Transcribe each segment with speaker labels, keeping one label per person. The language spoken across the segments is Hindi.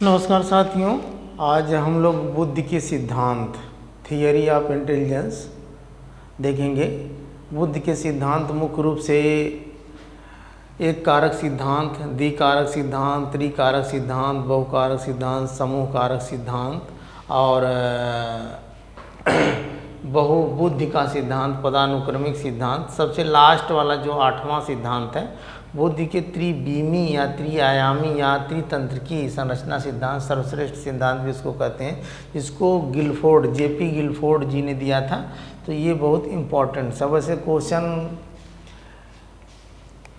Speaker 1: नमस्कार साथियों, आज हम लोग बुद्धि के सिद्धांत थियरी ऑफ इंटेलिजेंस देखेंगे। बुद्धि के सिद्धांत मुख्य रूप से एक कारक सिद्धांत, द्विकारक सिद्धांत, त्रिकारक सिद्धांत, बहुकारक सिद्धांत, समूह कारक सिद्धांत और बहुबुद्धि का सिद्धांत, पदानुक्रमिक सिद्धांत। सबसे लास्ट वाला जो 8वां सिद्धांत है, बुद्धि के त्रिविमी या त्रिआयामी या त्रितंत्रिकी संरचना सिद्धांत, सर्वश्रेष्ठ सिद्धांत भी इसको कहते हैं, जिसको गिलफोर्ड, जेपी गिलफोर्ड जी ने दिया था। तो ये बहुत इम्पॉर्टेंट, सब ऐसे क्वेश्चन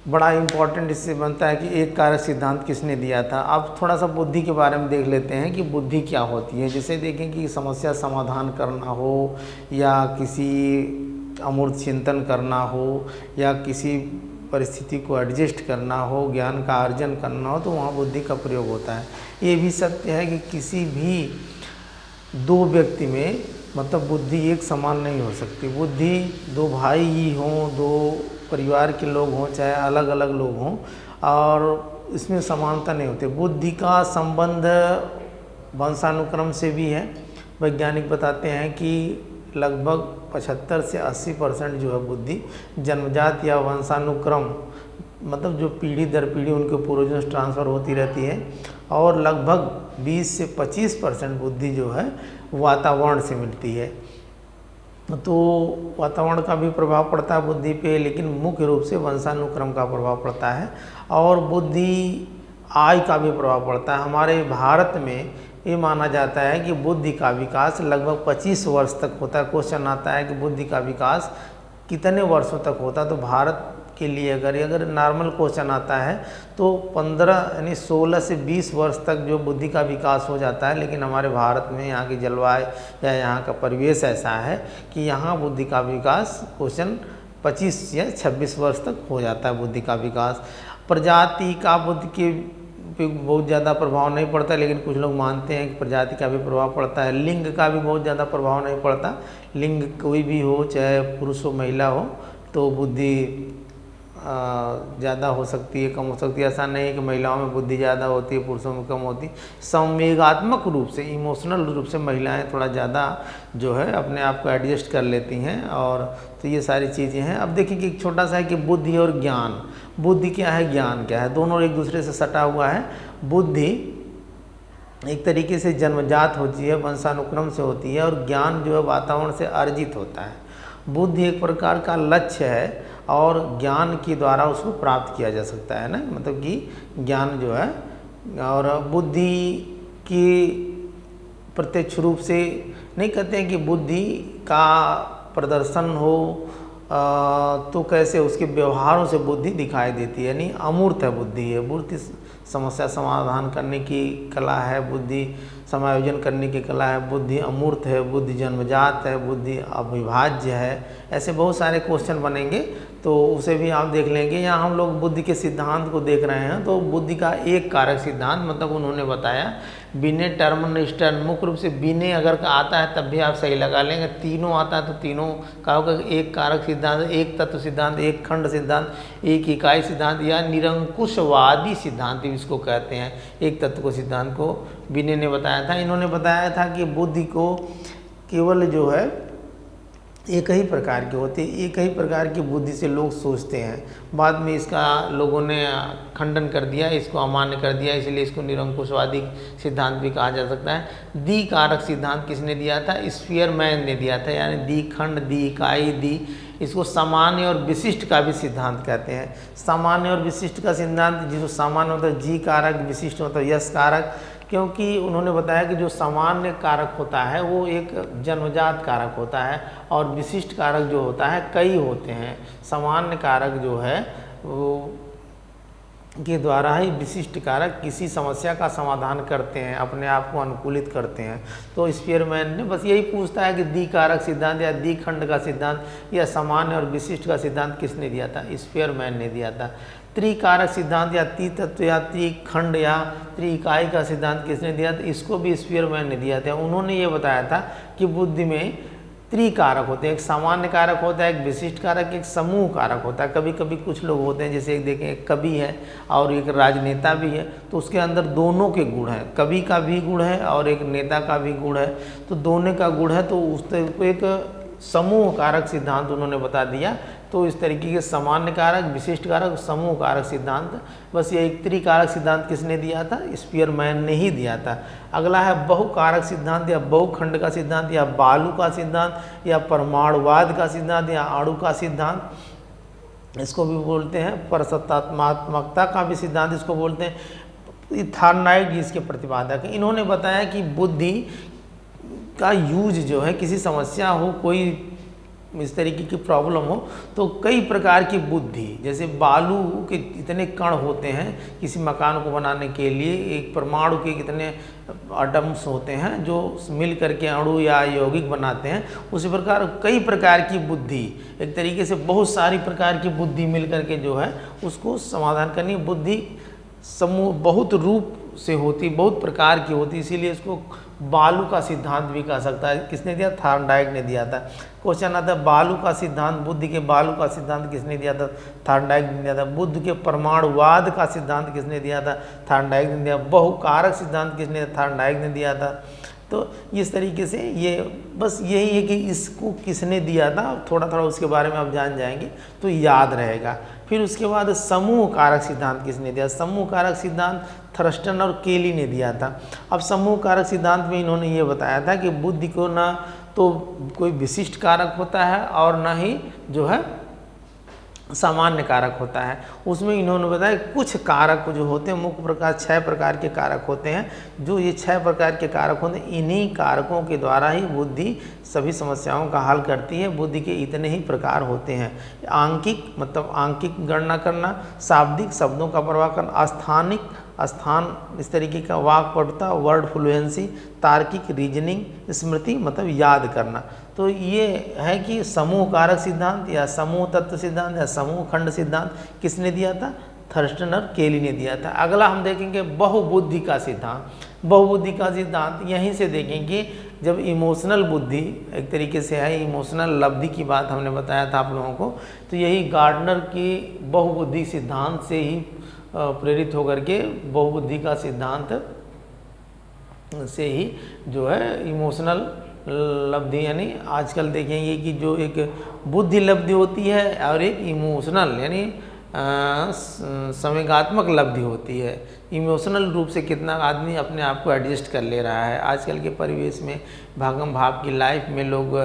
Speaker 1: बड़ा इम्पॉर्टेंट इससे बनता है कि एक कारक सिद्धांत किसने दिया था। अब थोड़ा सा बुद्धि के बारे में देख लेते हैं कि बुद्धि क्या होती है। जैसे देखें कि समस्या समाधान करना हो या किसी अमूर्त चिंतन करना हो या किसी परिस्थिति को एडजस्ट करना हो, ज्ञान का अर्जन करना हो, तो वहाँ बुद्धि का प्रयोग होता है। ये भी सत्य है कि किसी भी दो व्यक्ति में मतलब बुद्धि एक समान नहीं हो सकती। बुद्धि दो भाई ही हों, दो परिवार के लोग हों, चाहे अलग अलग लोग हों, और इसमें समानता नहीं होती। बुद्धि का संबंध वंशानुक्रम से भी है। वैज्ञानिक बताते हैं कि लगभग 75 से 80% जो है बुद्धि जन्मजात या वंशानुक्रम, मतलब जो पीढ़ी दर पीढ़ी उनके पूर्वजों से ट्रांसफ़र होती रहती है, और लगभग 20 से 25% बुद्धि जो है वातावरण से मिलती है। तो वातावरण का भी प्रभाव पड़ता है बुद्धि पे, लेकिन मुख्य रूप से वंशानुक्रम का प्रभाव पड़ता है, और बुद्धि आयु का भी प्रभाव पड़ता है। हमारे भारत में ये माना जाता है कि बुद्धि का विकास लगभग 25 वर्ष तक होता है। क्वेश्चन आता है कि बुद्धि का विकास कितने वर्षों तक होता है, तो भारत के लिए अगर नॉर्मल क्वेश्चन आता है तो 15 यानी 16 से 20 वर्ष तक जो बुद्धि का विकास हो जाता है। लेकिन हमारे भारत में यहाँ की जलवायु या यहाँ का परिवेश ऐसा है कि यहाँ बुद्धि का विकास क्वेश्चन 25 या 26 वर्ष तक हो जाता है बुद्धि का विकास। प्रजाति का बुद्धि के पे बहुत ज़्यादा प्रभाव नहीं पड़ता, लेकिन कुछ लोग मानते हैं कि प्रजाति का भी प्रभाव पड़ता है। लिंग का भी बहुत ज़्यादा प्रभाव नहीं पड़ता। लिंग कोई भी हो, चाहे पुरुष हो महिला हो, तो बुद्धि ज़्यादा हो सकती है, कम हो सकती है। ऐसा नहीं है कि महिलाओं में बुद्धि ज़्यादा होती है, पुरुषों में कम होती। संवेगात्मक रूप से, इमोशनल रूप से महिलाएं थोड़ा ज़्यादा जो है अपने आप को एडजस्ट कर लेती हैं। और तो ये सारी चीज़ें हैं। अब देखिए कि एक छोटा सा है कि बुद्धि और ज्ञान, बुद्धि क्या है, ज्ञान क्या है, दोनों एक दूसरे से सटा हुआ है। बुद्धि एक तरीके से जन्मजात होती है, वंशानुक्रम से होती है, और ज्ञान जो है वातावरण से अर्जित होता है। बुद्धि एक प्रकार का लक्ष्य है और ज्ञान के द्वारा उसको प्राप्त किया जा सकता है ना, मतलब कि ज्ञान जो है। और बुद्धि की प्रत्यक्ष रूप से नहीं कहते हैं कि बुद्धि का प्रदर्शन हो तो कैसे उसके व्यवहारों से बुद्धि दिखाई देती है, यानी अमूर्त है बुद्धि है। बुद्धि समस्या समाधान करने की कला है, बुद्धि समायोजन करने की कला है, बुद्धि अमूर्त है, बुद्धि जन्मजात है, बुद्धि अविभाज्य है। ऐसे बहुत सारे क्वेश्चन बनेंगे, तो उसे भी आप देख लेंगे। यहाँ हम लोग बुद्धि के सिद्धांत को देख रहे हैं। तो बुद्धि का एक कारक सिद्धांत, मतलब उन्होंने बताया बिने टर्म स्टर्न, मुख्य रूप से बिने अगर का आता है तब भी आप सही लगा लेंगे। तीनों आता है तो तीनों का होगा एक कारक सिद्धांत, एक तत्व सिद्धांत, एक खंड सिद्धांत, एक इकाई सिद्धांत या निरंकुशवादी सिद्धांत इसको कहते हैं। एक तत्व को सिद्धांत को बिने ने बताया था। इन्होंने बताया था कि बुद्धि को केवल जो है एक ही प्रकार की होती है, एक ही प्रकार की बुद्धि से लोग सोचते हैं। बाद में इसका लोगों ने खंडन कर दिया, इसको अमान्य कर दिया, इसलिए इसको निरंकुशवादी सिद्धांत भी कहा जा सकता है। द्विकारक सिद्धांत किसने दिया था? स्पीयरमैन ने दिया था, यानी द्विखंड, द्विइकाई, इसको सामान्य और विशिष्ट का भी सिद्धांत कहते हैं। सामान्य और विशिष्ट का सिद्धांत, जिसको सामान्य होता है जी कारक, विशिष्ट होता है यश कारक, क्योंकि उन्होंने बताया कि जो सामान्य कारक होता है वो एक जन्मजात कारक होता है, और विशिष्ट कारक जो होता है कई होते हैं। सामान्य कारक जो है वो के द्वारा ही विशिष्ट कारक किसी समस्या का समाधान करते हैं, अपने आप को अनुकूलित करते हैं। तो स्पीयरमैन ने बस यही पूछता है कि द्विकारक सिद्धांत या द्विखंड का सिद्धांत या सामान्य और विशिष्ट का सिद्धांत किसने दिया था? स्पीयरमैन ने दिया था। त्रिकारक सिद्धांत या त्रितत्व या त्रिखंड या त्रिइकाई का सिद्धांत किसने दिया था? इसको भी स्पीयरमैन ने दिया था। उन्होंने ये बताया था कि बुद्धि में त्रिकारक होते हैं, एक सामान्य कारक होता है, एक विशिष्ट कारक, एक समूह कारक होता है। कभी कभी कुछ लोग होते हैं, जैसे एक देखें, एक कवि है और एक राजनेता भी है, तो उसके अंदर दोनों के गुण हैं, कवि का भी गुण है और एक नेता का भी गुण है, तो दोनों का गुण है, तो उसको एक समूह कारक सिद्धांत उन्होंने बता दिया। तो इस तरीके के सामान्य कारक, विशिष्ट कारक, समूह कारक सिद्धांत, बस ये एक त्रिकारक सिद्धांत किसने दिया था? स्पीयरमैन ने ही दिया था। अगला है बहुकारक सिद्धांत या बहुखंड का सिद्धांत या बालू का सिद्धांत या परमाणुवाद का सिद्धांत या अणु का सिद्धांत, इसको भी बोलते हैं। परसत्तात्मकता का भी सिद्धांत इसको बोलते हैं। थार्नाइट जी इसके प्रतिपादक हैं। इन्होंने बताया कि बुद्धि का यूज जो है, किसी समस्या हो, कोई इस तरीके की प्रॉब्लम हो, तो कई प्रकार की बुद्धि, जैसे बालू के इतने कण होते हैं किसी मकान को बनाने के लिए, एक परमाणु के कितने एटम्स होते हैं जो मिल करके अणु या यौगिक बनाते हैं, उसी प्रकार कई प्रकार की बुद्धि, एक तरीके से बहुत सारी प्रकार की बुद्धि मिल करके जो है उसको समाधान करनी। बुद्धि समूह बहुत रूप से होती, बहुत प्रकार की होती, इसीलिए इसको बालू का सिद्धांत भी कह सकता है। किसने दिया? थार्नडाइक ने दिया था। क्वेश्चन आता है बालू का सिद्धांत, बुद्धि के बालू का सिद्धांत किसने दिया था? थार्नडाइक ने दिया था। बुद्ध के परमाणुवाद का सिद्धांत किसने दिया था? थार्नडाइक ने दिया। बहुकारक सिद्धांत किसने? थार्नडाइक ने दिया था। तो इस तरीके से ये बस यही है कि इसको किसने दिया था, थोड़ा थोड़ा उसके बारे में आप जान जाएंगे तो याद रहेगा। फिर उसके बाद समूह कारक सिद्धांत किसने दिया? समूह कारक सिद्धांत थर्स्टन और केली ने दिया था। अब समूह कारक सिद्धांत में इन्होंने ये बताया था कि बुद्धि को ना तो कोई विशिष्ट कारक होता है और ना ही जो है सामान्य कारक होता है। उसमें इन्होंने बताया कुछ कारक जो होते हैं, मुख्य प्रकार 6 प्रकार के कारक होते हैं। जो ये 6 प्रकार के कारक होते हैं, इन्हीं कारकों के द्वारा ही बुद्धि सभी समस्याओं का हल करती है। बुद्धि के इतने ही प्रकार होते हैं। आंकिक मतलब आंकिक गणना करना, शाब्दिक शब्दों का प्रवाह करना, स्थानिक स्थान इस तरीके का वाक्पटुता, वर्ड फ्लुएंसी, तार्किक रीजनिंग, स्मृति मतलब याद करना। तो ये है कि समूह कारक सिद्धांत या समूह तत्व सिद्धांत या समूह खंड सिद्धांत किसने दिया था? थर्स्टन और केली ने दिया था। अगला हम देखेंगे बहुबुद्धि का सिद्धांत। बहुबुद्धि का सिद्धांत यहीं से देखेंगे जब इमोशनल बुद्धि एक तरीके से है, इमोशनल लब्धि की बात हमने बताया था आप लोगों को, तो यही गार्डनर की बहुबुद्धि सिद्धांत से ही प्रेरित होकर के बहुबुद्धि का सिद्धांत से ही जो है इमोशनल लब्धि, यानी आजकल देखेंगे कि जो एक बुद्धि लब्धि होती है और एक इमोशनल यानी संवेगात्मक लब्धि होती है। इमोशनल रूप से कितना आदमी अपने आप को एडजस्ट कर ले रहा है। आजकल के परिवेश में भागम भाग की लाइफ में लोग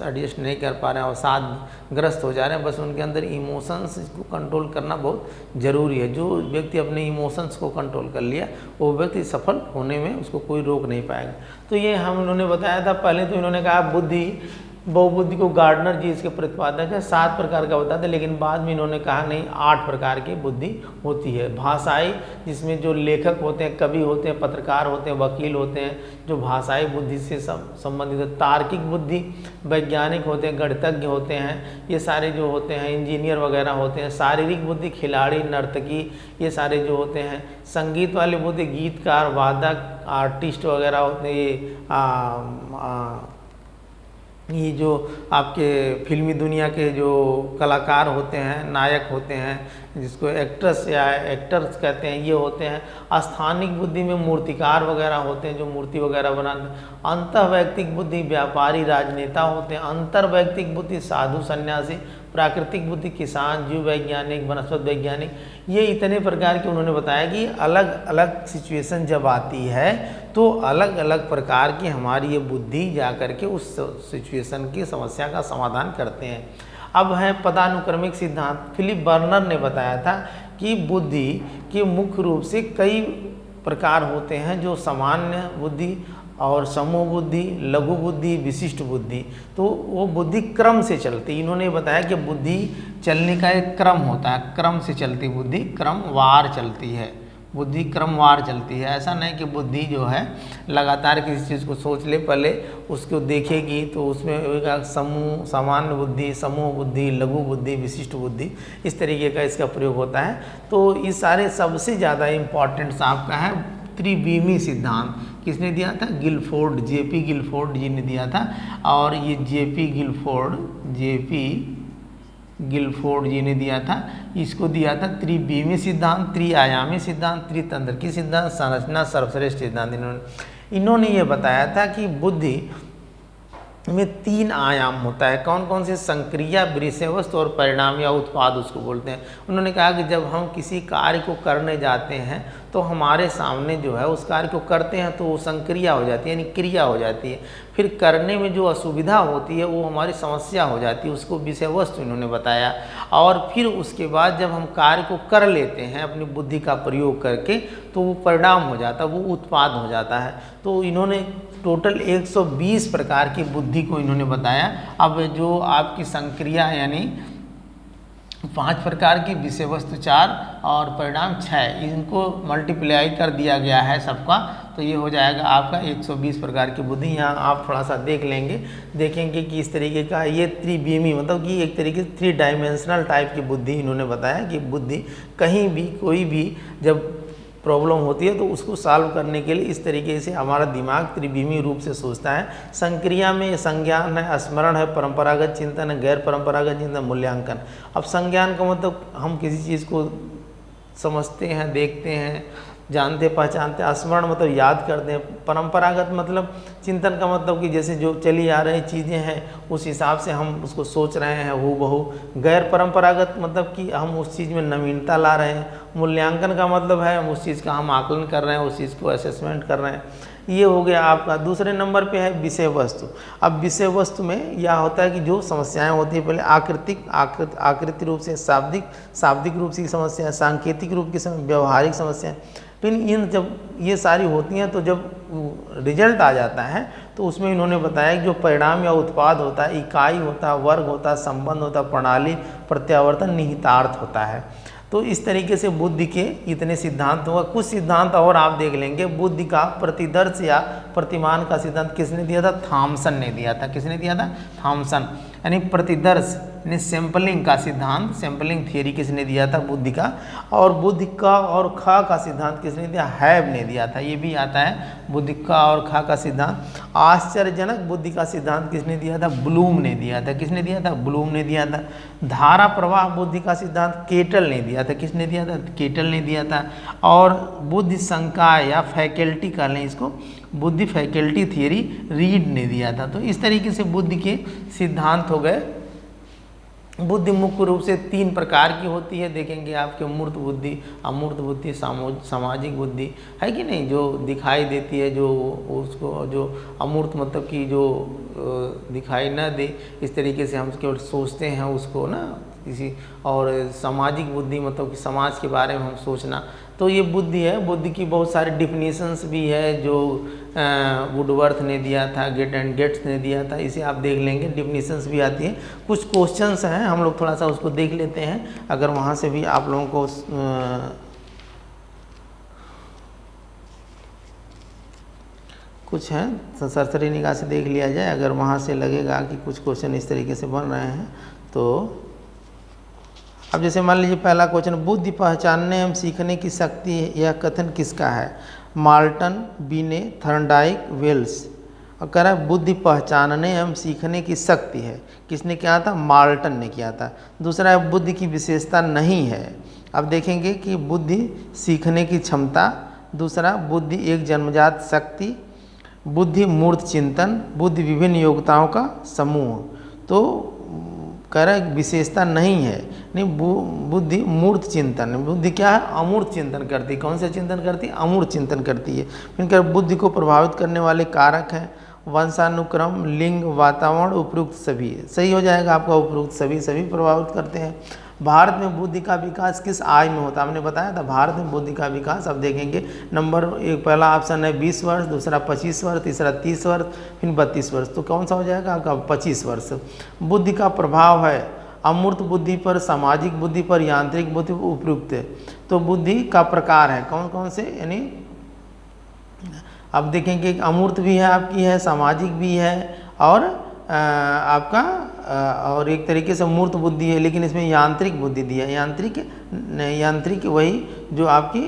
Speaker 1: एडजस्ट नहीं कर पा रहे हैं और साथ ग्रस्त हो जा रहे हैं। बस उनके अंदर इमोशंस को कंट्रोल करना बहुत ज़रूरी है। जो व्यक्ति अपने इमोशंस को कंट्रोल कर लिया वो व्यक्ति सफल होने में उसको कोई रोक नहीं पाएगा। तो ये हम उन्होंने बताया था। पहले तो इन्होंने कहा बुद्धि, बहुबुद्धि को गार्डनर जी इसके प्रतिपादक है, 7 प्रकार का बताते, लेकिन बाद में इन्होंने कहा नहीं 8 प्रकार की बुद्धि होती है। भाषाई, जिसमें जो लेखक होते हैं, कवि होते हैं, पत्रकार होते हैं, वकील होते हैं, जो भाषाई बुद्धि से संबंधित है। तार्किक बुद्धि, वैज्ञानिक होते हैं, गणितज्ञ होते हैं, ये सारे जो होते हैं, इंजीनियर वगैरह होते हैं। शारीरिक बुद्धि, खिलाड़ी, नर्तकी, ये सारे जो होते हैं। संगीत वाली बुद्धि, गीतकार, वादक, आर्टिस्ट वगैरह होते हैं। ये जो आपके फिल्मी दुनिया के जो कलाकार होते हैं, नायक होते हैं, जिसको एक्ट्रेस या एक्टर्स कहते हैं, ये होते हैं। स्थानिक बुद्धि में मूर्तिकार वगैरह होते हैं जो मूर्ति वगैरह बनाते हैं। अंतःवैयक्तिक बुद्धि व्यापारी, राजनेता होते हैं। अंतर्वैयक्तिक बुद्धि साधु सन्यासी। प्राकृतिक बुद्धि किसान, जीव वैज्ञानिक, वनस्पति वैज्ञानिक। ये इतने प्रकार के उन्होंने बताया कि अलग अलग सिचुएशन जब आती है तो अलग अलग प्रकार की हमारी ये बुद्धि जा कर के उस सिचुएशन की समस्या का समाधान करते हैं। अब है पदानुक्रमिक सिद्धांत। फिलिप बर्नर ने बताया था कि बुद्धि के मुख्य रूप से कई प्रकार होते हैं, जो सामान्य बुद्धि और समूह बुद्धि, लघु बुद्धि, विशिष्ट बुद्धि। तो वो बुद्धि क्रम से चलती। इन्होंने बताया कि बुद्धि चलने का एक क्रम होता है, क्रम से चलती बुद्धि, क्रमवार चलती है, बुद्धि क्रमवार चलती है। ऐसा नहीं कि बुद्धि जो है लगातार किसी चीज़ को सोच ले, पहले उसको देखेगी तो उसमें समूह, सामान्य बुद्धि, समूह बुद्धि, लघु बुद्धि, विशिष्ट बुद्धि, इस तरीके का इसका प्रयोग होता है। तो इस सारे सबसे ज़्यादा इम्पॉर्टेंट्स आपका है त्रिविमी सिद्धांत किसने दिया था? गिलफोर्ड, जेपी गिलफोर्ड जी ने दिया था। और ये जेपी गिलफोर्ड जी ने दिया था। इसको दिया था त्रिविमी सिद्धांत, त्रिआयामी सिद्धांत, त्रितंत्र की सिद्धांत, संरचना सर्वश्रेष्ठ सिद्धांत। इन्होंने ये बताया था कि बुद्धि में 3 आयाम होता है। कौन कौन से? संक्रिया, विषय वस्तु और परिणाम या उत्पाद उसको बोलते हैं। उन्होंने कहा कि जब हम किसी कार्य को करने जाते हैं तो हमारे सामने जो है उस कार्य को करते हैं तो वो संक्रिया हो जाती है, यानी क्रिया हो जाती है। फिर करने में जो असुविधा होती है वो हमारी समस्या हो जाती है, उसको विषय वस्तु इन्होंने बताया। और फिर उसके बाद जब हम कार्य को कर लेते हैं अपनी बुद्धि का प्रयोग करके तो वो परिणाम हो जाता है, वो उत्पाद हो जाता है। तो इन्होंने टोटल 120 प्रकार की बुद्धि को इन्होंने बताया। अब जो आपकी संक्रिया यानी 5 प्रकार की, विषय वस्तु 4 और परिणाम 6, इनको मल्टीप्लाई कर दिया गया है सबका, तो ये हो जाएगा आपका 120 प्रकार की बुद्धि। यहाँ आप थोड़ा सा देखेंगे कि इस तरीके का ये त्रिविमी मतलब कि एक तरीके से 3 डायमेंशनल टाइप की बुद्धि इन्होंने बताया कि बुद्धि कहीं भी कोई भी जब प्रॉब्लम होती है तो उसको सॉल्व करने के लिए इस तरीके से हमारा दिमाग त्रिविमी रूप से सोचता है। संक्रिया में संज्ञान है, स्मरण है, परंपरागत चिंतन है, गैर परंपरागत चिंतन, मूल्यांकन। अब संज्ञान का मतलब हम किसी चीज़ को समझते हैं, देखते हैं, जानते पहचानते हैं। स्मरण मतलब याद करते हैं। परंपरागत मतलब चिंतन का मतलब कि जैसे जो चली आ रही चीज़ें हैं उस हिसाब से हम उसको सोच रहे हैं हूबहू। गैर परंपरागत मतलब कि हम उस चीज़ में नवीनता ला रहे हैं। मूल्यांकन का मतलब है हम उस चीज़ का हम आकलन कर रहे हैं, उस चीज़ को असेसमेंट कर रहे हैं। ये हो गया आपका। दूसरे नंबर पे है विषय वस्तु। अब विषय वस्तु में यह होता है कि जो समस्याएं होती है, पहले आकृति रूप से, शाब्दिक रूप से समस्या, सांकेतिक रूप की समस्या, व्यवहारिक समस्याएं। फिर इन जब ये सारी होती हैं तो जब रिजल्ट आ जाता है तो उसमें इन्होंने बताया कि जो परिणाम या उत्पाद होता है, इकाई होता है, वर्ग होता है, संबंध होता है, प्रणाली, प्रत्यावर्तन, निहितार्थ होता है। तो इस तरीके से बुद्धि के इतने सिद्धांत होगा। कुछ सिद्धांत और आप देख लेंगे। बुद्धि का प्रतिदर्श या प्रतिमान का सिद्धांत किसने दिया था? थॉमसन ने दिया था। किसने दिया था? थॉमसन। यानी प्रतिदर्श यानी सैंपलिंग का सिद्धांत, सैंपलिंग थियरी किसने दिया था? बुद्धि का। और बुद्धि का और खा का सिद्धांत किसने दिया? हैब ने दिया था। ये भी आता है बुद्धि का और खा का सिद्धांत। आश्चर्यजनक बुद्धि का सिद्धांत किसने दिया था? ब्लूम ने दिया था। किसने दिया था? ब्लूम ने दिया था। धारा प्रवाह बुद्धि का सिद्धांत केटल ने दिया था। किसने दिया था? केटल ने दिया था। और बुद्धि संकाय या फैकल्टी कह लें इसको, बुद्धि फैकल्टी थियरी रीड ने दिया था। तो इस तरीके से बुद्धि के सिद्धांत हो गए। बुद्धि मुख्य रूप से 3 प्रकार की होती है। देखेंगे आपके मूर्त बुद्धि, अमूर्त बुद्धि, सामाजिक बुद्धि है कि नहीं, जो दिखाई देती है, जो उसको जो अमूर्त मतलब कि जो दिखाई न दे, इस तरीके से हम केवल सोचते हैं उसको ना किसी। और सामाजिक बुद्धि मतलब कि समाज के बारे में हम सोचना, तो ये बुद्धि है। बुद्धि की बहुत सारी डिफिनीशंस भी है जो वुडवर्थ ने दिया था, गेट्स ने दिया था। इसे आप देख लेंगे, डिफिनीशंस भी आती है। कुछ क्वेश्चंस हैं, हम लोग थोड़ा सा उसको देख लेते हैं, अगर वहाँ से भी आप लोगों को कुछ हैं सरसरी निगाह से देख लिया जाए। अगर वहाँ से लगेगा कि कुछ क्वेश्चन इस तरीके से बन रहे हैं तो अब जैसे मान लीजिए पहला क्वेश्चन, बुद्धि पहचानने एवं सीखने की शक्ति, यह कथन किसका है? माल्टन, बीने, थर्नडाइक, वेल्स। और कह रहा है बुद्धि पहचानने एवं सीखने की शक्ति है। किसने किया था? माल्टन ने किया था। दूसरा है बुद्धि की विशेषता नहीं है। अब देखेंगे कि बुद्धि सीखने की क्षमता। दूसरा बुद्धि एक जन्मजात शक्ति। बुद्धि मूर्त चिंतन। बुद्धि विभिन्न योग्यताओं का समूह। तो कह रहा है विशेषता नहीं है, नहीं बुद्धि मूर्त चिंतन। बुद्धि क्या है? अमूर्त चिंतन करती है। कौन सा चिंतन करती है? अमूर्त चिंतन करती है। फिर कह बुद्धि को प्रभावित करने वाले कारक हैं वंशानुक्रम, लिंग, वातावरण, उपयुक्त सभी। सही हो जाएगा आपका उपयुक्त सभी प्रभावित करते हैं। भारत में बुद्धि का विकास किस आयु में होता है? हमने बताया था भारत में बुद्धि का विकास। अब देखेंगे नंबर 1 पहला ऑप्शन है 20 वर्ष, दूसरा 25 वर्ष, तीसरा 30 वर्ष, फिर 32 वर्ष। तो कौन सा हो जाएगा आपका? 25 वर्ष। बुद्धि का प्रभाव है अमूर्त बुद्धि पर, सामाजिक बुद्धि पर, यांत्रिक बुद्धि पर, उपयुक्त। तो बुद्धि का प्रकार है कौन कौन से, यानी अब देखेंगे अमूर्त भी है आपकी, है सामाजिक भी है, और आपका और एक तरीके से मूर्त बुद्धि है, लेकिन इसमें यांत्रिक बुद्धि दी है। यांत्रिक वही जो आपकी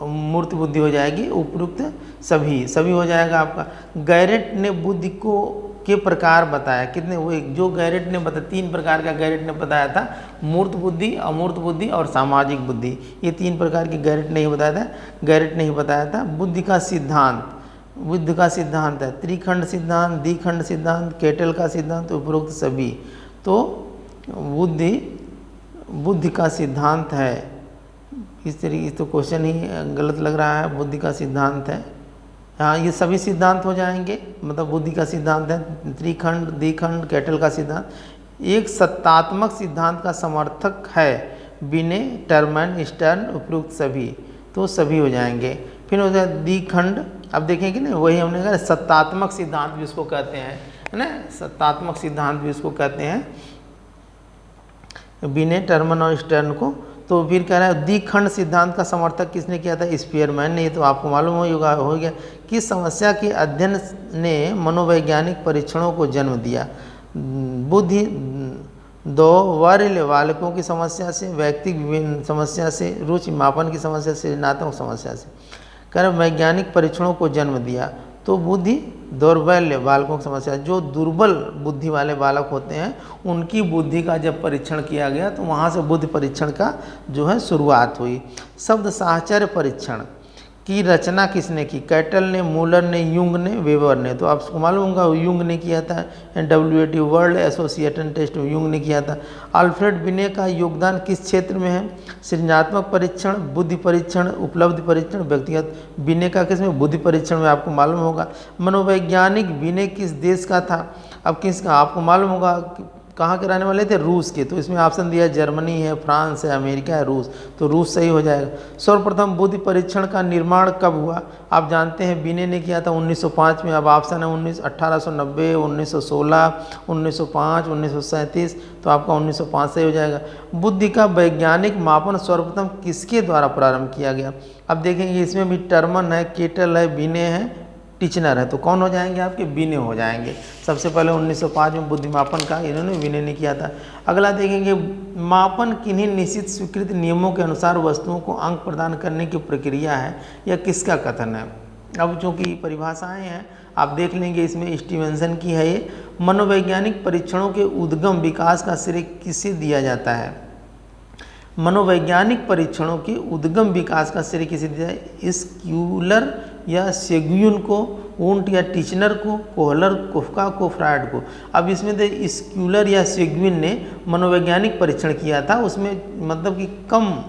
Speaker 1: मूर्त बुद्धि हो जाएगी, उपयुक्त सभी सभी हो जाएगा आपका। गैरेट ने बुद्धि को के प्रकार बताया, कितने, वो जो गैरेट ने बताया 3 प्रकार का गैरेट ने बताया था, मूर्त बुद्धि, अमूर्त बुद्धि और सामाजिक बुद्धि, ये 3 प्रकार की गैरेट नहीं बताया था, गैरेट नहीं बताया था। बुद्धि का सिद्धांत, बुद्धि का सिद्धांत है त्रिखंड सिद्धांत, द्विखंड सिद्धांत, केटल का सिद्धांत, उपरोक्त सभी। तो बुद्धि का सिद्धांत है, इस तरीके, तो क्वेश्चन ही गलत लग रहा है, बुद्धि का सिद्धांत है। हाँ, ये सभी सिद्धांत हो जाएंगे, मतलब बुद्धि का सिद्धांत है त्रिखंड, द्विखंड, केटल का सिद्धांत। एक सत्तात्मक सिद्धांत का समर्थक है बिने, टर्मन, स्टर्न, उपयुक्त सभी, तो सभी हो जाएंगे। फिर हो जाए द्विखंड, अब देखेंगे ना, वही हमने कहा सत्तात्मक सिद्धांत भी उसको कहते हैं, है ना, सत्तात्मक सिद्धांत भी उसको कहते हैं, बिने, टर्मन और स्टर्न को। तो फिर कह रहा है द्विखंड सिद्धांत का समर्थक किसने किया था, स्पीयरमैन ने, ये तो आपको मालूम हो गया। किस समस्या के अध्ययन ने मनोवैज्ञानिक परीक्षणों को जन्म दिया, बुद्धि, 2 वर्ग बालकों की समस्या से, व्यक्तिगत समस्या से, रुचि मापन की समस्या से, सृजनात्मक समस्या से, कह रहे वैज्ञानिक परीक्षणों को जन्म दिया। तो बुद्धि दौर्बल्य बालकों की समस्या, जो दुर्बल बुद्धि वाले बालक होते हैं उनकी बुद्धि का जब परीक्षण किया गया तो वहाँ से बुद्धि परीक्षण का जो है शुरुआत हुई। शब्द साहचर्य परीक्षण की रचना किसने की, कैटल ने, मूलर ने, युंग ने, वेबर ने। तो आपको मालूम होगा युंग ने किया था, WAT world associated test Jung ने किया था। अल्फ्रेड बिने का योगदान किस क्षेत्र में है, सृजनात्मक परीक्षण, बुद्धि परीक्षण, उपलब्धि परीक्षण, व्यक्तिगत। बिने का किसमें, बुद्धि परीक्षण में, आपको मालूम होगा। मनोवैज्ञानिक बिने किस देश का था, अब किसका, आपको मालूम होगा कहाँ के रहने वाले थे, रूस के। तो इसमें ऑप्शन दिया है जर्मनी है, फ्रांस है, अमेरिका है, रूस, तो रूस सही हो जाएगा। सर्वप्रथम बुद्धि परीक्षण का निर्माण कब हुआ, आप जानते हैं बिने ने किया था 1905 में। अब ऑप्शन है 1890, 1916, 1905, 1937, तो आपका 1905 सही हो जाएगा। बुद्धि का वैज्ञानिक मापन सर्वप्रथम किसके द्वारा प्रारंभ किया गया, अब देखेंगे इसमें भी टर्मन है, केटल है, बिने है, टिचनर है, तो कौन हो जाएंगे आपके, बिने हो जाएंगे। सबसे पहले 1905 में बुद्धि मापन का इन्होंने बिने ने किया था। अगला देखेंगे मापन किन्हीं निश्चित स्वीकृत नियमों के अनुसार वस्तुओं को अंक प्रदान करने की प्रक्रिया है, यह किसका कथन है। अब चूँकि परिभाषाएं हैं आप देख लेंगे, इसमें स्टीवेंसन की है ये। मनोवैज्ञानिक परीक्षणों के उद्गम विकास का श्रेय किसे दिया जाता है, मनोवैज्ञानिक परीक्षणों के उद्गम विकास का श्रेय किसे दिया है, स्क्यूलर या सेग्यून को, वुंट या टिचनर को, कोहलर, कोफका को, फ्रायड को। अब इसमें तो स्क्यूलर या सेग्यून ने मनोवैज्ञानिक परीक्षण किया था, उसमें मतलब कि कम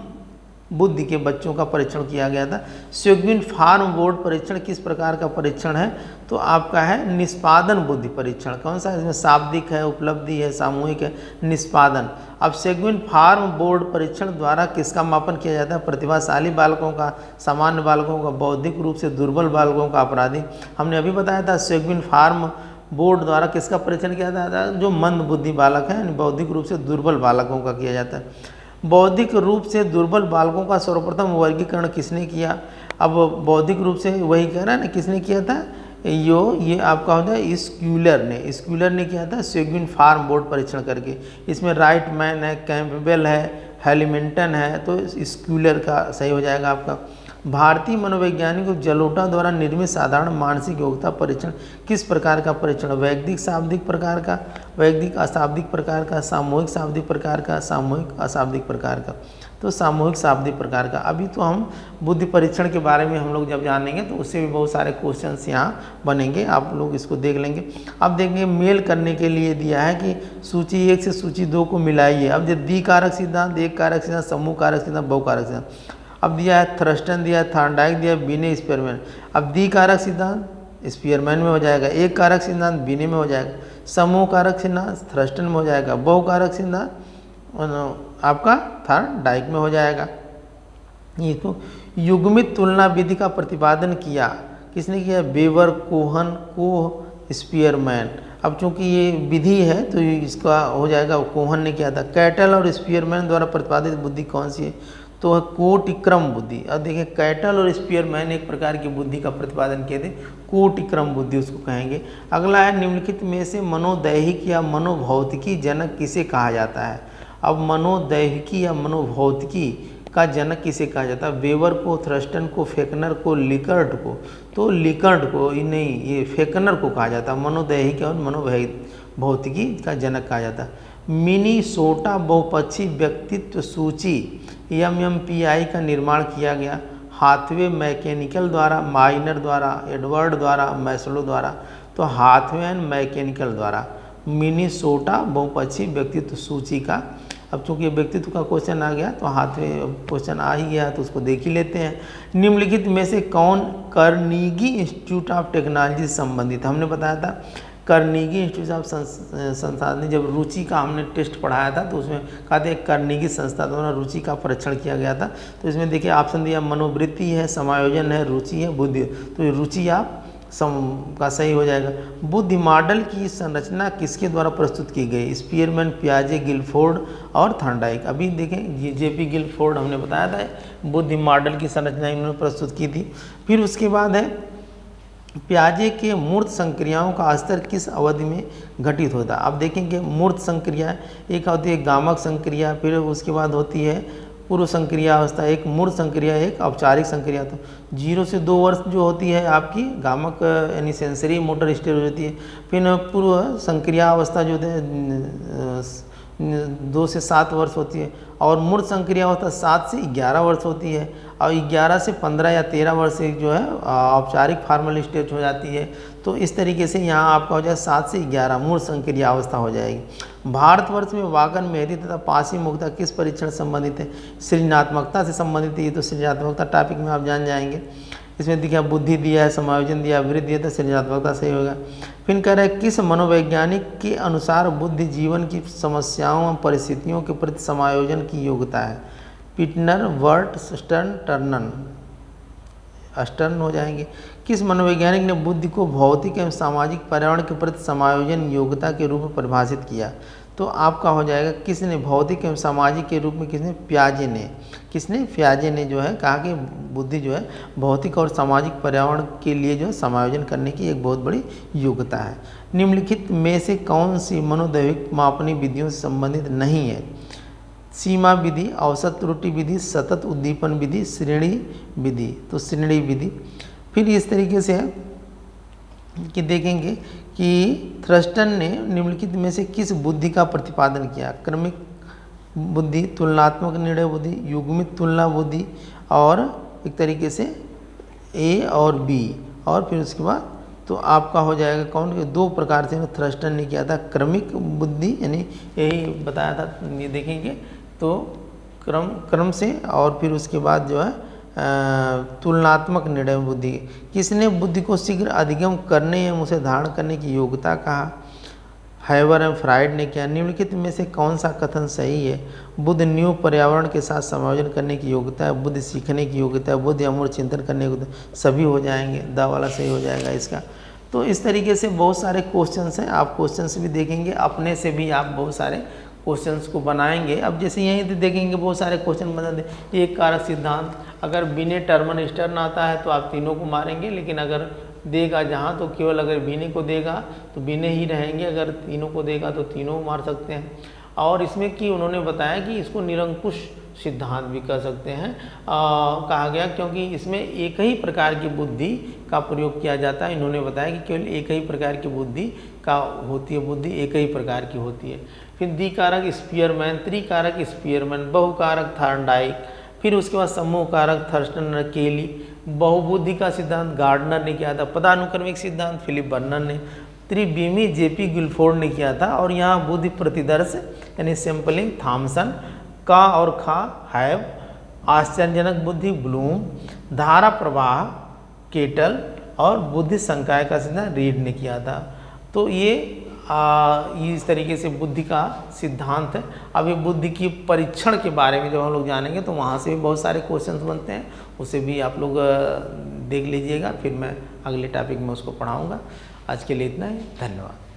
Speaker 1: बुद्धि के बच्चों का परीक्षण किया गया था। सेग्यून फार्म बोर्ड परीक्षण किस प्रकार का परीक्षण है, तो आपका है निष्पादन बुद्धि परीक्षण। कौन सा, इसमें शाब्दिक है, उपलब्धि है, सामूहिक है, निष्पादन। अब सेग्यून फार्म बोर्ड परीक्षण द्वारा किसका मापन किया जाता है, प्रतिभाशाली बालकों का, सामान्य बालकों का, बौद्धिक रूप से दुर्बल बालकों का, अपराधी। हमने अभी बताया था सेग्यून फार्म बोर्ड द्वारा किसका परीक्षण किया जाता है, जो मंद बुद्धि बालक है, बौद्धिक रूप से दुर्बल बालकों का किया जाता है। बौद्धिक रूप से दुर्बल बालकों का सर्वप्रथम वर्गीकरण किसने किया, अब बौद्धिक रूप से वही कह रहा है ना, किसने किया था, ये आपका होता है स्क्यूलर ने किया था सेग्यून फार्म बोर्ड परीक्षण करके। इसमें राइटमैन है, कैम्पबेल है, हेलिमिंटन है, तो स्क्यूलर का सही हो जाएगा आपका। भारतीय मनोवैज्ञानिक जलोटा द्वारा निर्मित साधारण मानसिक योग्यता परीक्षण किस प्रकार का परीक्षण, वैयक्तिक शाब्दिक प्रकार का, वैयक्तिक अशाब्दिक प्रकार का, सामूहिक शाब्दिक प्रकार का, सामूहिक अशाब्दिक प्रकार का। तो सामूहिक शाब्दिक प्रकार का। अभी तो हम बुद्धि परीक्षण के बारे में हम लोग जब जानेंगे तो उससे भी बहुत सारे क्वेश्चंस यहाँ बनेंगे, आप लोग इसको देख लेंगे। अब देखेंगे मेल करने के लिए दिया है कि सूची 1 से सूची 2 को मिलाइए। अब जो द्विकारक सिद्धांत, एक कारक सिद्धांत, समूह कारक सिद्धांत, बहुकारक सिद्धांत। अब दिया है थर्स्टन, दिया है थॉर्नडाइक, दिया है बिने, स्पीयरमैन। अब द्विकारक सिद्धांत स्पीयरमैन में हो जाएगा, एक कारक सिद्धांत बिने में हो जाएगा, समूह कारक सिद्धांत थर्स्टन में हो जाएगा, बहुकारक सिद्धांत आपका थॉर्नडाइक में हो जाएगा। ये तो युग्मित तुलना विधि का प्रतिपादन किया किसने किया, वेबर, कोहन, कोह, स्पीयरमैन। अब चूंकि ये विधि है तो इसका हो जाएगा, कोहन ने किया था। कैटल और स्पीयरमैन द्वारा प्रतिपादित बुद्धि कौन सी है, तो है कोटिक्रम बुद्धि। अब देखिए कैटल और स्पीयरमैन एक प्रकार की बुद्धि का प्रतिपादन किए थे, कोटिक्रम बुद्धि उसको कहेंगे। अगला है निम्नलिखित में से मनोदैहिक या मनोभौतिकी जनक किसे कहा जाता है। अब मनोदैहिकी या मनोभौतिकी का जनक किसे कहा जाता है? वेबर को, थ्रस्टन को, फेकनर को, लिकर्ट को। तो लिकर्ट को नहीं, ये फेकनर को कहा जाता है, मनोदैहिक और मनोभौतिकी का जनक कहा जाता है। मिनीसोटा बहुपक्षी व्यक्तित्व सूची MMPI का निर्माण किया गया हाथवे मैकेनिकल द्वारा, माइनर द्वारा, एडवर्ड द्वारा, मैस्लो द्वारा। तो हाथवे एंड मैकेनिकल द्वारा मिनीसोटा बहुपक्षी व्यक्तित्व सूची का। अब चूंकि व्यक्तित्व का क्वेश्चन आ गया तो हाथवे क्वेश्चन आ ही गया तो उसको देख ही लेते हैं। निम्नलिखित में से कौन कार्नेगी इंस्टीट्यूट ऑफ टेक्नोलॉजी से संबंधित? हमने बताया था कार्नेगी इंस्टीट्यूट ऑफ संस्थान, जब रुचि का हमने टेस्ट पढ़ाया था तो उसमें कहा था कार्नेगी संस्था द्वारा रुचि का परीक्षण किया गया था। तो इसमें देखिए ऑप्शन दिया मनोवृत्ति है, समायोजन है, रुचि है, बुद्धि। तो ये रुचि आप का सही हो जाएगा। बुद्धि मॉडल की संरचना किसके द्वारा प्रस्तुत की गई? स्पीयरमैन, पियाजे, गिलफोर्ड और थॉर्नडाइक। अभी देखें JP गिलफोर्ड हमने बताया था बुद्धि मॉडल की संरचना इन्होंने प्रस्तुत की थी। फिर उसके बाद है पियाजे के मूर्त संक्रियाओं का स्तर किस अवधि में घटित होता है? आप देखेंगे मूर्त संक्रिया एक होती है गामक संक्रिया, फिर उसके बाद होती है पूर्व संक्रिया अवस्था, एक मूर्त संक्रिया, एक औपचारिक संक्रिया। तो 0 से 2 वर्ष जो होती है आपकी गामक यानी सेंसरी मोटर स्टेज होती है। फिर पूर्व संक्रिया अवस्था जो है 2 से 7 वर्ष होती है, और मूर्त संक्रिया अवस्था 7 से 11 वर्ष होती है, और 11 से 15 या 13 वर्ष से जो है औपचारिक फार्मल स्टेज हो जाती है। तो इस तरीके से यहाँ आपका हो जाए 7 से 11 मूर्त संक्रिया अवस्था हो जाएगी। भारतवर्ष में वागन, मेहदी तथा पासी मुक्ता किस परीक्षण संबंधित है? सृजनात्मकता से संबंधित है। ये तो सृजनात्मकता टॉपिक में आप जान जाएंगे। इसमें देखिए बुद्धि दिया है, समायोजन दिया, वृद्धि दिया, तो सृजनात्मकता सही होगा। फिर कह रहे हैं किस मनोवैज्ञानिक के अनुसार बुद्धि जीवन की समस्याओं और परिस्थितियों के प्रति समायोजन की योग्यता है? पिटनर, वर्ट, स्टर्न, टर्नन। स्टर्न हो जाएंगे। किस मनोवैज्ञानिक ने बुद्धि को भौतिक एवं सामाजिक पर्यावरण के प्रति समायोजन योग्यता के रूप में परिभाषित किया? तो आपका हो जाएगा किसने? भौतिक एवं सामाजिक के रूप में किसने? पियाजे ने। किसने? पियाजे ने जो है कहा कि बुद्धि जो है भौतिक और सामाजिक पर्यावरण के लिए जो है समायोजन करने की एक बहुत बड़ी योग्यता है। निम्नलिखित में से कौन सी मनोदैहिक मापनी विधियों से संबंधित नहीं है? सीमा विधि, औसत त्रुटि विधि, सतत उद्दीपन विधि, श्रेणी विधि। तो श्रेणी विधि। फिर इस तरीके से है कि देखेंगे कि थ्रस्टन ने निम्नलिखित में से किस बुद्धि का प्रतिपादन किया? क्रमिक बुद्धि, तुलनात्मक निर्णय बुद्धि, युग्मित तुलना बुद्धि, और एक तरीके से A और B। और फिर उसके बाद तो आपका हो जाएगा कौन? 2 प्रकार से थ्रस्टन ने किया था। क्रमिक बुद्धि यानी यही बताया था, ये देखेंगे तो क्रम से, और फिर उसके बाद जो है तुलनात्मक निर्णय बुद्धि। किसने बुद्धि को शीघ्र अधिगम करने एवं उसे धारण करने की योग्यता कहा? हैबर एवं फ्राइड ने किया। निम्नलिखित में से कौन सा कथन सही है? बुद्ध न्यू पर्यावरण के साथ समायोजन करने की योग्यता है, बुद्ध सीखने की योग्यता है, बुद्ध अमूर्त चिंतन करने की योग्यता, सभी हो जाएंगे। द वाला सही हो जाएगा इसका। तो इस तरीके से बहुत सारे क्वेश्चंस हैं, आप क्वेश्चंस भी देखेंगे, अपने से भी आप बहुत सारे क्वेश्चंस को बनाएंगे। अब जैसे यहीं तो देखेंगे बहुत सारे क्वेश्चन बना दे। एक कारक सिद्धांत, अगर बिने टर्मन स्टर्न आता है तो आप तीनों को मारेंगे, लेकिन अगर देगा जहाँ तो केवल अगर बिने को देगा तो बिने ही रहेंगे, अगर तीनों को देगा तो तीनों मार सकते हैं। और इसमें कि उन्होंने बताया कि इसको निरंकुश सिद्धांत भी कह सकते हैं कहा गया, क्योंकि इसमें एक ही प्रकार की बुद्धि का प्रयोग किया जाता है। इन्होंने बताया कि केवल एक ही प्रकार की बुद्धि का होती है, बुद्धि एक ही प्रकार की होती है। फिर द्विकारक स्पीयरमैन, त्रिकारक स्पीयरमैन, बहुकारक थॉर्नडाइक, फिर उसके बाद समूह कारक थर्स्टन, केली। बहुबुद्धि का सिद्धांत गार्डनर ने किया था। पदानुक्रमिक सिद्धांत फिलिप बर्नर ने। त्रिविमी JP गिलफोर्ड ने किया था। और यहाँ बुद्धि प्रतिदर्श यानी सैंपलिंग थॉमसन, का और खा हैव, आश्चर्यजनक बुद्धि ब्लूम, धारा प्रवाह केटल, और बुद्धि संकाय का सिद्धांत रीड ने किया था। तो ये इस तरीके से बुद्धि का सिद्धांत है। अब ये बुद्धि की परीक्षण के बारे में जब हम लोग जानेंगे तो वहाँ से भी बहुत सारे क्वेश्चंस बनते हैं, उसे भी आप लोग देख लीजिएगा। फिर मैं अगले टॉपिक में उसको पढ़ाऊँगा। आज के लिए इतना ही, धन्यवाद।